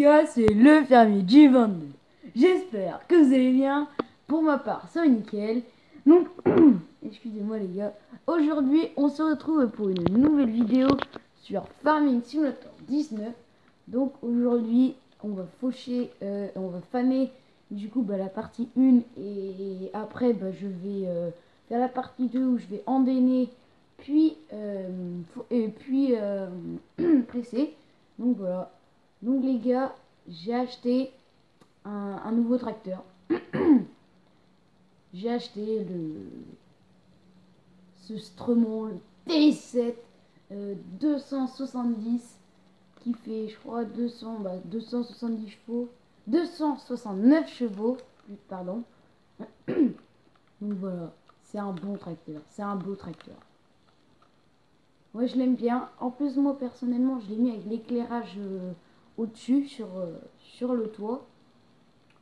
gars, c'est le fermier J22. J'espère que vous allez bien. Pour ma part, ça va nickel. Donc, excusez-moi les gars. Aujourd'hui, on se retrouve pour une nouvelle vidéo sur Farming Simulator 19. Donc aujourd'hui, on va faucher, on va faner du coup la partie 1 et après je vais faire la partie 2 où je vais endainer puis presser. Donc voilà. Donc les gars, j'ai acheté un nouveau tracteur. J'ai acheté ce Stremon, le T7 270 qui fait je crois 270 chevaux, 269 chevaux, pardon. Donc voilà, c'est un bon tracteur, c'est un beau tracteur. Moi je l'aime bien. En plus moi personnellement je l'ai mis avec l'éclairage au-dessus sur le toit.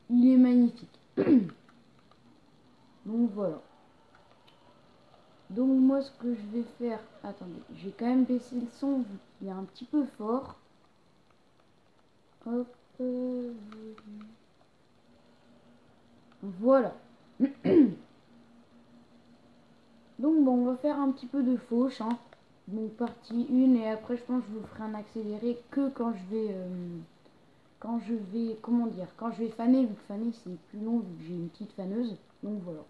Il est magnifique. Donc voilà. Donc moi ce que je vais faire, attendez, je vais quand même baisser le son vu qu'il est un petit peu fort. Hop, voilà. Donc bon, on va faire un petit peu de fauche, hein. Donc partie 1 et après je pense que je vous ferai un accéléré que quand je vais, comment dire, quand je vais faner, vu que faner c'est plus long vu que j'ai une petite faneuse. Donc voilà.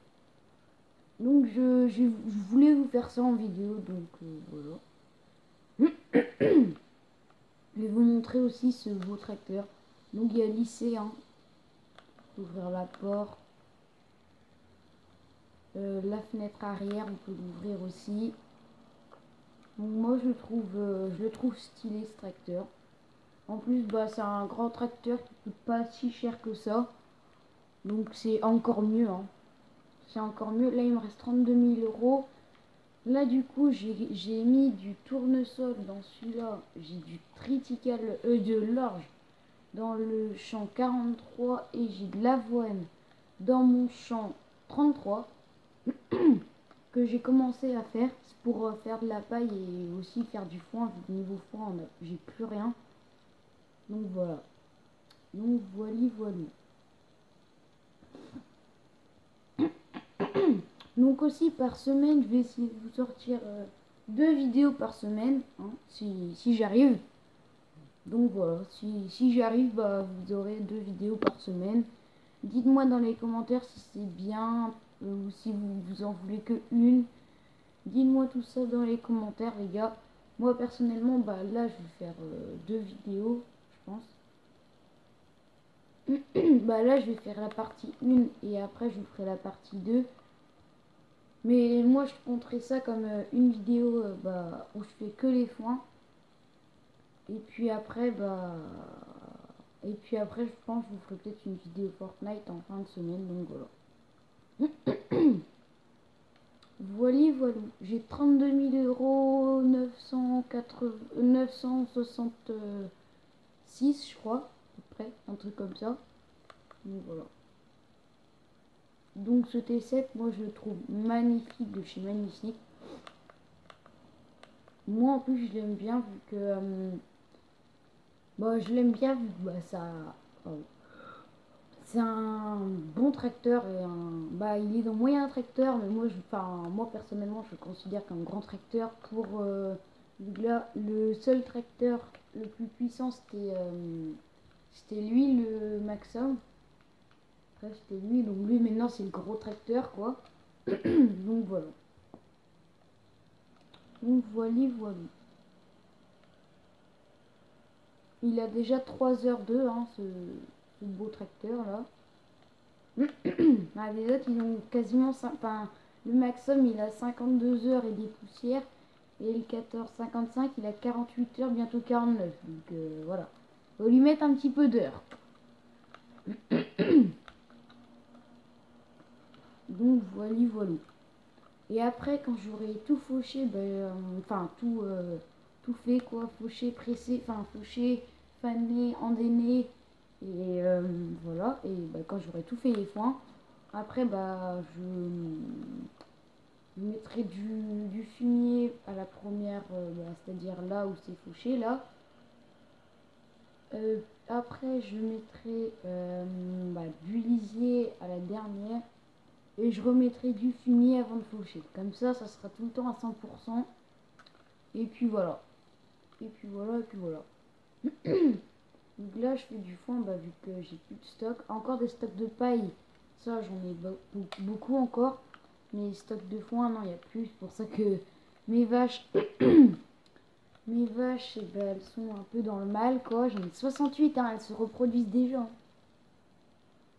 Donc je voulais vous faire ça en vidéo, donc voilà. Je vais vous montrer aussi ce beau tracteur. Donc il y a lycée, hein. Ouvrir la porte. La fenêtre arrière, on peut l'ouvrir aussi. Donc moi je le trouve stylé ce tracteur. En plus c'est un grand tracteur qui coûte pas si cher que ça. Donc c'est encore mieux, hein. C'est encore mieux. Là il me reste 32 000 euros. Là du coup j'ai mis du tournesol dans celui-là. J'ai du triticale, de l'orge dans le champ 43 et j'ai de l'avoine dans mon champ 33 que j'ai commencé à faire pour faire de la paille et aussi faire du foin. Niveau foin j'ai plus rien. Donc voilà. Donc voilà. Donc aussi par semaine je vais essayer de vous sortir 2 vidéos par semaine, hein, si j'arrive. Donc voilà, si j'arrive, vous aurez 2 vidéos par semaine. Dites-moi dans les commentaires si c'est bien ou si vous en voulez que une. Dites-moi tout ça dans les commentaires les gars. Moi personnellement, là je vais faire 2 vidéos, je pense. Là je vais faire la partie 1 et après je vous ferai la partie 2. Mais moi je compterai ça comme une vidéo où je fais que les foins. Et puis après, je pense que je vous ferai peut-être une vidéo Fortnite en fin de semaine, donc voilà. Voilà. J'ai 32 000 euros, 966, je crois, à peu près, un truc comme ça. Donc voilà. Donc ce T7, moi je le trouve magnifique de chez Magnifique. Moi en plus je l'aime bien vu que je l'aime bien vu que c'est un bon tracteur et il est dans moyen tracteur, mais moi personnellement je le considère comme grand tracteur pour là le seul tracteur le plus puissant c'était lui, le Maxim. Après c'était lui, donc lui maintenant c'est le gros tracteur quoi. Donc voilà. Donc voilà. Il a déjà 3h02, hein, ce beau tracteur là. Les autres ils ont quasiment le Maxim il a 52 heures et des poussières et le 1455 il a 48 heures, bientôt 49. Donc voilà, faut lui mettre un petit peu d'heures. Donc voilà. Et après quand j'aurai tout fauché, tout fait quoi, fauché, pressé, fauché, fané, endainé et voilà. Et quand j'aurai tout fait les foins, après je mettrai du fumier à la première, c'est-à-dire là où c'est fauché là. Après, je mettrai du lisier à la dernière. Et je remettrai du fumier avant de faucher. Comme ça sera tout le temps à 100%. Et puis voilà. Et puis voilà, et puis voilà. Donc là, je fais du foin, vu que j'ai plus de stock. Encore des stocks de paille. Ça, j'en ai beaucoup encore. Mais stocks de foin, non, il n'y a plus. C'est pour ça que mes vaches... mes vaches, elles sont un peu dans le mal, quoi. J'en ai 68, hein, elles se reproduisent déjà.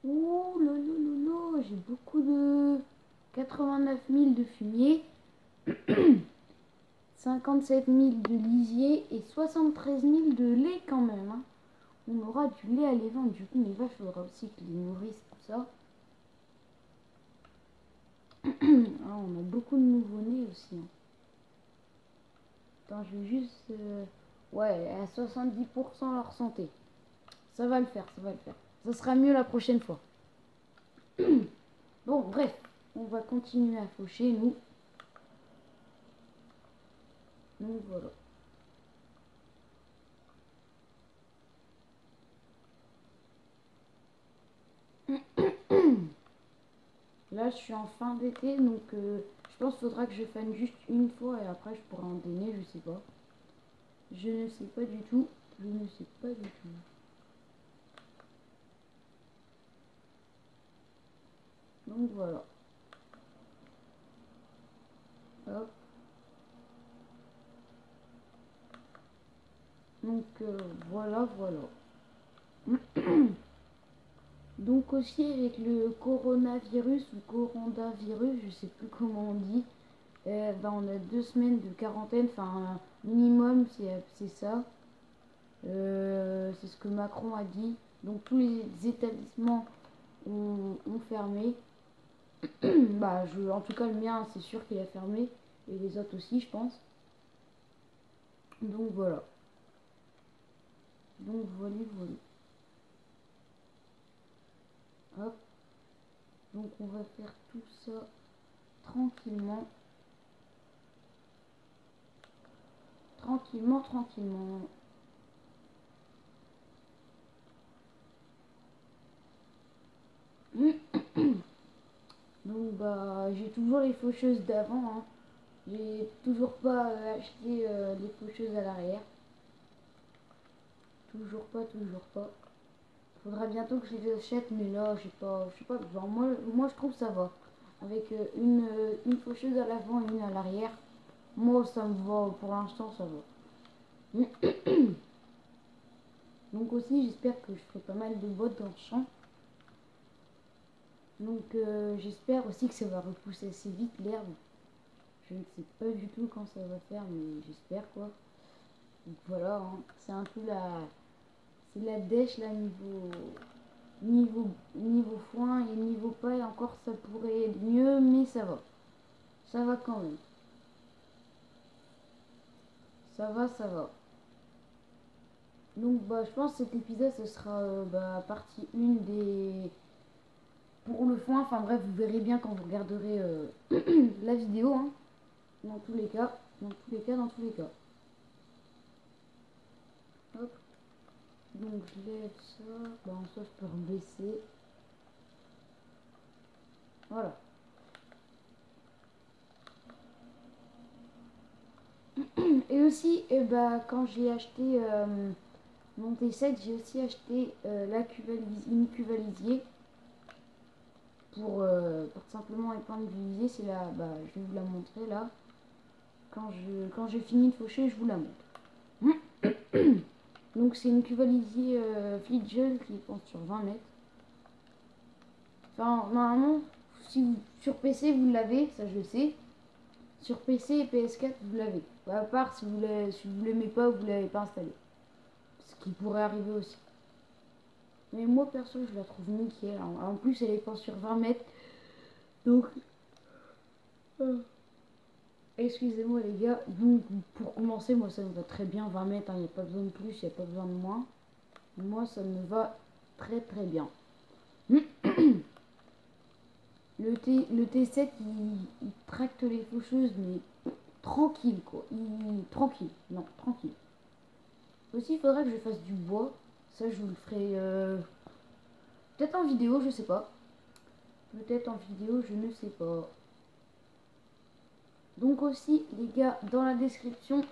Ouh, lolo, j'ai beaucoup de... 89 000 de fumier. 57 000 de lisier et 73 000 de lait quand même. Hein. On aura du lait à les vendre. Du coup, mes vaches, il faudra aussi que les nourrissent, tout ça. Ah, on a beaucoup de nouveau-nés aussi. Hein. Attends, je vais juste... Ouais, à 70% leur santé. Ça va le faire, ça va le faire. Ça sera mieux la prochaine fois. Bon, bref. On va continuer à faucher, nous. Donc, voilà. Là, je suis en fin d'été, donc je pense qu'il faudra que je fasse juste une fois et après je pourrai en donner, je sais pas. Je ne sais pas du tout. Je ne sais pas du tout. Donc voilà. Hop. Donc voilà. Donc aussi avec le coronavirus ou coronavirus, je sais plus comment on dit, on a 2 semaines de quarantaine, enfin minimum c'est ça. C'est ce que Macron a dit. Donc tous les établissements ont fermé. En tout cas le mien c'est sûr qu'il a fermé. Et les autres aussi je pense. Donc voilà. Donc voilà. Hop. Donc on va faire tout ça tranquillement. Tranquillement. Donc j'ai toujours les faucheuses d'avant. Hein. J'ai toujours pas acheté les faucheuses à l'arrière. Toujours pas. Faudra bientôt que je les achète, mais là j'ai pas, je sais pas. Genre, moi je trouve ça va. Avec une faucheuse à l'avant et une à l'arrière. Moi ça me va, pour l'instant ça va. Donc aussi j'espère que je ferai pas mal de bottes dans le champ. Donc j'espère aussi que ça va repousser assez vite l'herbe. Je ne sais pas du tout quand ça va faire, mais j'espère quoi. Donc voilà, hein. C'est un peu la dèche là niveau foin et niveau paille. Encore ça pourrait être mieux, mais ça va. Ça va quand même. Ça va. Donc je pense que cet épisode ce sera partie 1 des... Pour le foin, enfin bref, vous verrez bien quand vous regarderez la vidéo, hein. Dans tous les cas. Hop. Donc je lève ça. Ça je peux rebaisser. Voilà. Et aussi, quand j'ai acheté mon T7, j'ai aussi acheté une cuve à lisier pour simplement épandre du lisier. C'est là, je vais vous la montrer là. Quand j'ai fini de faucher, je vous la montre. Donc c'est une cuve à lisier Fleetgel qui porte sur 20 mètres. Enfin, normalement, sur PC vous l'avez, ça je le sais. Sur PC et PS4 vous l'avez. À part si vous l'aimez pas ou vous l'avez pas installé. Ce qui pourrait arriver aussi. Mais moi perso je la trouve nickel. En plus elle est pas sur 20 mètres. Donc excusez-moi les gars. Donc pour commencer moi ça me va très bien 20 mètres. Il n'y a pas besoin de plus, il n'y a pas besoin de moins. Moi ça me va très bien. Le T7 il tracte les faucheuses mais tranquille quoi. Tranquille. Non, tranquille. Aussi il faudrait que je fasse du bois. Ça, je vous le ferai peut-être en vidéo, je sais pas. Peut-être en vidéo, je ne sais pas. Donc aussi, les gars, dans la description,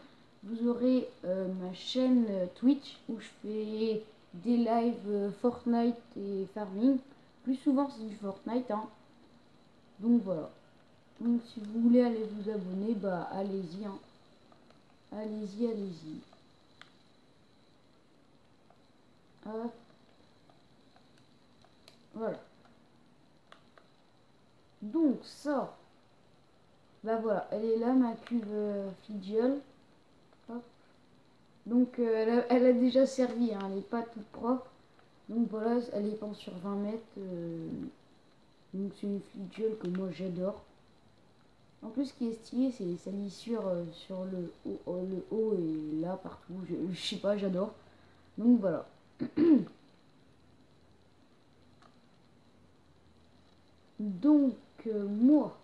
vous aurez ma chaîne Twitch où je fais des lives Fortnite et Farming. Plus souvent, c'est du Fortnite, hein. Donc voilà. Donc si vous voulez aller vous abonner, bah allez-y, hein. Allez-y, allez-y. Voilà. Donc ça, bah voilà, elle est là, ma cuve Figiol. Hop. Donc elle a déjà servi, hein, elle n'est pas toute propre. Donc voilà, elle est peinte sur 20 mètres. Donc c'est une Figiol que moi j'adore. En plus, ce qui est stylé, c'est sa lissure sur le haut et là partout. Je sais pas, j'adore. Donc voilà. Donc moi,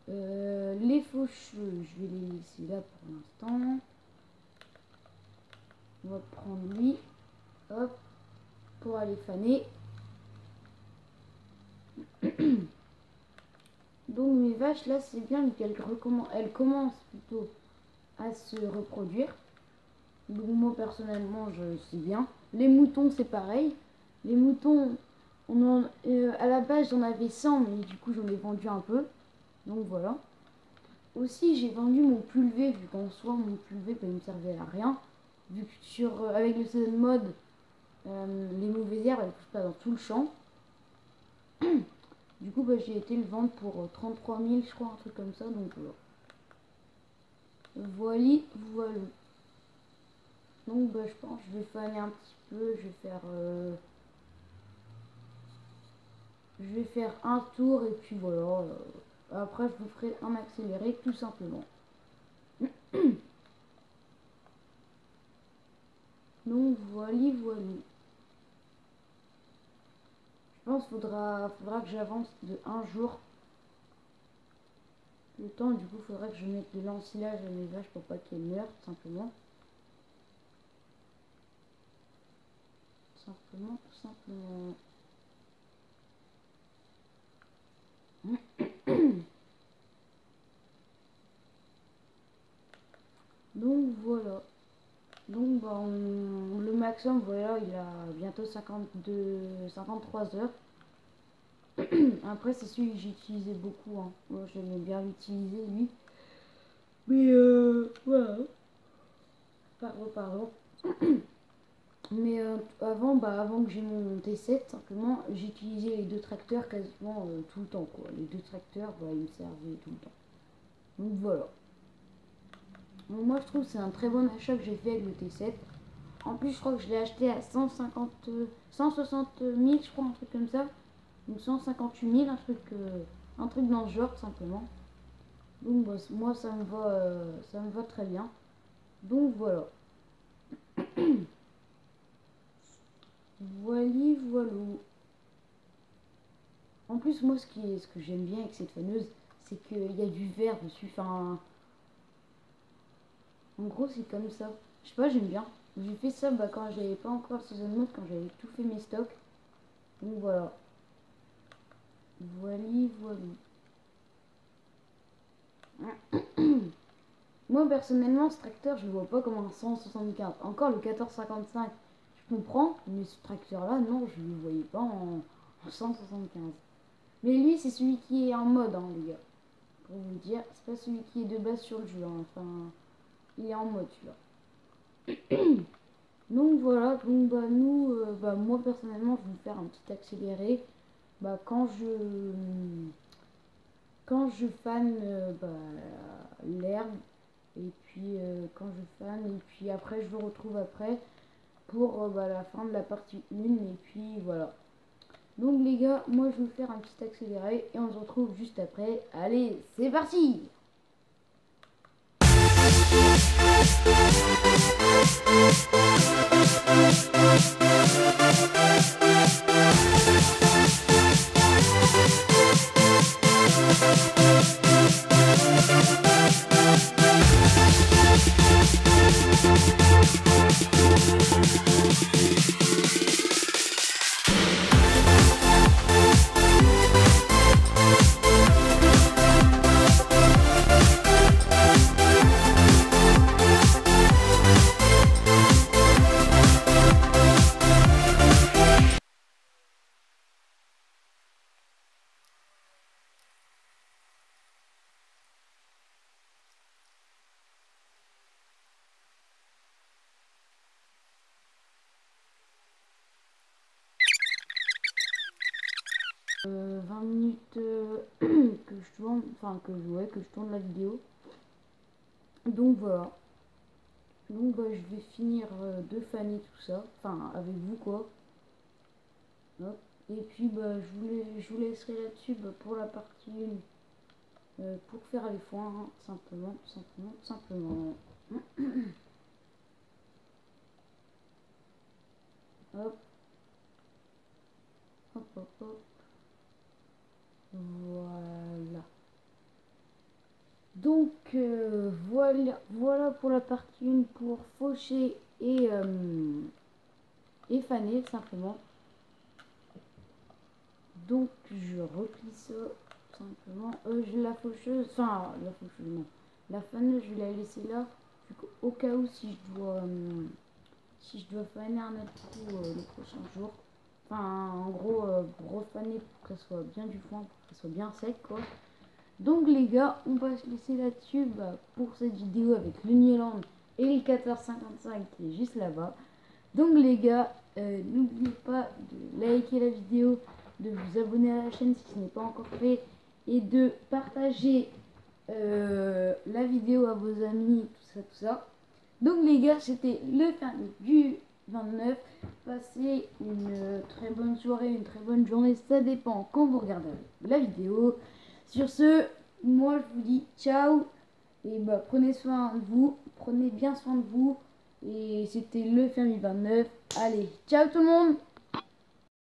les faux cheveux, je vais les laisser là pour l'instant. On va prendre lui, hop, pour aller faner. Donc mes vaches là, c'est bien qu'elles commencent plutôt à se reproduire. Donc moi personnellement, je sais bien. Les moutons, c'est pareil. Les moutons, à la base j'en avais 100, mais du coup j'en ai vendu un peu. Donc voilà. Aussi j'ai vendu mon pulvé, vu qu'en soi mon pulvé bah, il me servait à rien. Vu que avec le season mode, les mauvaises herbes elles poussent pas dans tout le champ. Du coup bah, j'ai été le vendre pour 33 000 je crois, un truc comme ça. Donc voilà. Voilà. Donc bah, je pense que je vais faner un petit peu. Je vais faire un tour et puis voilà. Après je vous ferai un accéléré tout simplement. Donc voilà. Je pense qu'il faudra que j'avance de un jour. Le temps, du coup, il faudra que je mette de l'ensilage à mes vaches pour pas qu'elles meurent, tout simplement. Tout simplement. Donc voilà. Donc bah, le maximum, voilà, il a bientôt 53 heures. Après, c'est celui que j'utilisais beaucoup. Hein. Moi, j'aimais bien l'utiliser, lui. Mais voilà. Pardon. Mais avant que j'ai mon T7, simplement, j'utilisais les deux tracteurs quasiment tout le temps. Quoi. Les deux tracteurs, bah, ils me servaient tout le temps. Donc voilà. Donc, moi, je trouve que c'est un très bon achat que j'ai fait avec le T7. En plus, je crois que je l'ai acheté à 160 000, je crois, un truc comme ça. Donc 158 000, un truc dans ce genre, tout simplement. Donc bah, moi, ça me va très bien. Donc voilà. Voilà. En plus, moi, ce que j'aime bien avec cette faneuse, c'est qu'il y a du verre dessus. Enfin, en gros, c'est comme ça. Je sais pas, j'aime bien. J'ai fait ça bah, quand j'avais pas encore le season mode, quand j'avais tout fait mes stocks. Donc voilà. Voilà. Moi personnellement, ce tracteur, je le vois pas comme un 175. Encore le 1455, je comprends, mais ce tracteur-là, non, je le voyais pas en 175. Mais lui, c'est celui qui est en mode, hein, les gars. Pour vous dire, c'est pas celui qui est de base sur le jeu. Hein. Enfin, il est en mode, celui-là. Donc voilà, donc bah nous, moi personnellement, je vais vous faire un petit accéléré. Bah quand je fane l'herbe. Et puis quand je fane, et puis après je vous retrouve après pour la fin de la partie 1. Et puis voilà. Donc les gars, moi je vais vous faire un petit accéléré et on se retrouve juste après. Allez, c'est parti! 20 minutes que je tourne, enfin que je tourne la vidéo. Donc voilà. Donc bah, je vais finir de faner tout ça, enfin avec vous quoi. Hop. Et puis bah, je vous laisserai là-dessus bah, pour la partie 1, pour faire les foins, hein, simplement, simplement. Hop, hop, hop, hop. Voilà. Donc voilà pour la partie 1 pour faucher et faner simplement. Donc je replie ça simplement. La faucheuse, enfin la faucheuse non. La faneuse je vais la laisser là. Au cas où si je dois faner un autre coup le prochain jour. Enfin en gros pour refaner pour que ça soit bien du foin, pour que ça soit bien sec quoi. Donc les gars, on va se laisser là-dessus pour cette vidéo avec le Nieland et le 1455 qui est juste là-bas. Donc les gars, n'oubliez pas de liker la vidéo, de vous abonner à la chaîne si ce n'est pas encore fait et de partager la vidéo à vos amis, tout ça. Donc les gars, c'était le fin du 29. Passez une très bonne soirée, une très bonne journée, ça dépend quand vous regardez la vidéo. Sur ce, moi je vous dis ciao et bah prenez soin de vous, prenez bien soin de vous. Et c'était le Fermi 29. Allez, ciao tout le monde!